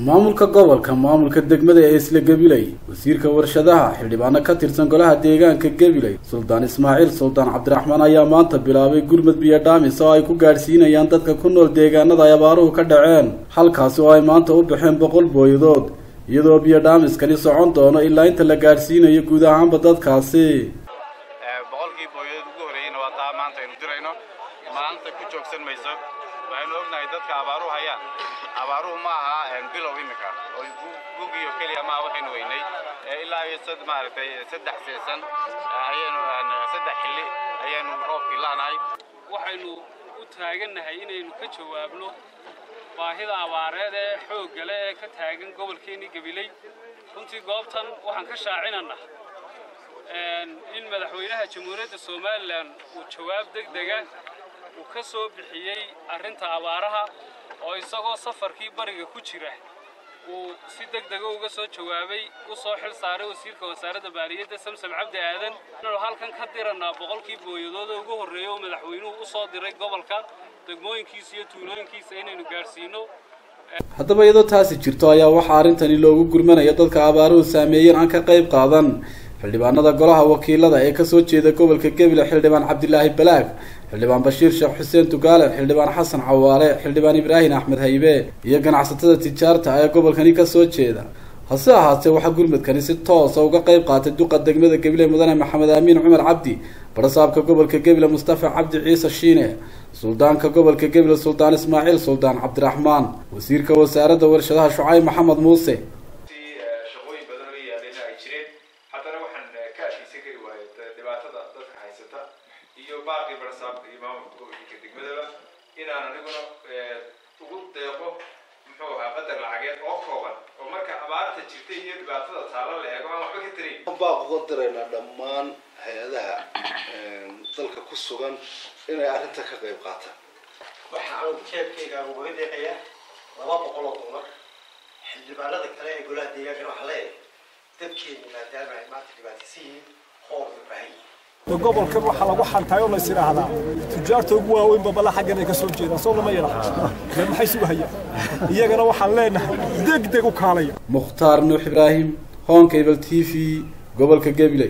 maamulka gobolka maamulka degmada ee isla Gabiley wasiirka warshadaha xildhibaano ka tirsan golaha deegaanka Gabiley Sultan Ismaaciil Sultan Cabdiraxmaan ayaa maanta bilaabay gurmad biyo dhaamis oo ay ku gaarsiinayaan dadka ku nool deegaanada ay abaaruhu ka dhaceen halkaas oo ay maanta u baxeen 100 booyadood iyadoo biyo dhaamiskani socon doono ilaa inta la gaarsiinayo guud ahaanba dadkaasi boqolkii booyadood ugu horeeyna waa taa maanta aynu dirayno maanta ku joogsan mayso waxaynu ognahay dadka abaaruhu hayaan abaaruhu ma aha bilow imika oo gugiyo kaliya ma waxaynu weynay ilaa iyo maaragtay saddex seesan ayaynu saddex xilli ayaynu roobkii laanahay waxaynu u taaganahay inaynu ka jawaabno baahida abaareed ee xoog leh ee ka taagan gobolkeena Gabiley runtii goobtan waxaan ka shaacinana in madaxweynaha jamhuuriyadda Soomaaliland uu jawaab degdeg ah uu ka soo bixiyay arrinta abaaraha oo isagoo safarkii bariga ku jira uu si degdeg ah uga soo jawaabay u soo xil saaray wasiirka wasaaradda baariyada Samsam Cabdi Aadan inuu halkan ka dirana boqolkii booyadood ugu horeeyay oo madaxweynuhu u soo diray gobolka degmooyinkiisa iyo tuulooyinkiisa inaynu gaarsiino haddaba iyadoo taasi jirto ayaa waxa arintani loogu gurmanaya dadka abaaruhu saameeyeen aan ka qayb qaadan xildhibaanada golaha wakiilada ee ka soo jeeda gobolka Gabiley xildhibaan Cabdilaahi Balaag xildhibaan Bashiir Sheekh Xuseen Tugaale xildhibaan Xasan Cawaale xildhibaan Ibraahin Axmed Haybe iyo ganacsatada tijaarta ee gobolkani ka soo jeeda hase ahaatee waxa gurmadkani si toos ah uga qayb qaatay duqa degmada Gabiley mudane Maxamed Amiin Cumar Cabdi barasaabka gobolka Gabiley Mustafa Cabdi Ciise Shiine suldaanka gobolka Gabiley Sultan Ismaaciil Sultan Cabdiraxmaan wasiirka wasaaradda warshadaha Shucayb Maxamed Muuse iyo baaqi barasaabka iyo maamulka gobolka degmada inaan aniguna ugu deeqo muxuu ahaa qadar lacageed oo kooban oo marka abaarta jirtay iyo dhibaatada taalo la eego aan waxba ka tirin baaq uga dirayna dhammaan hay'adaha dalka ku sugan inay arrinta ka qayb qaataan waxa aan jeebkayga ugu deeqaya $200 xildhibaanada kale ee golaha deegaanka waxa leeyahay dadkeena maadaama ay maanta dhibaataysiin hoob u baahan gobolkan waxa lagu xantay oo la siraahdaa tijaarta ugu waaweyn babala xaggan ay ka soo jeedaan soo lama yiraahdo maxay sugu hayaan iyagana waxaan leenahay degdeg u kaalaya Mukhtaar Nuux Ibraahim Hon Cable TV gobolka Gabiley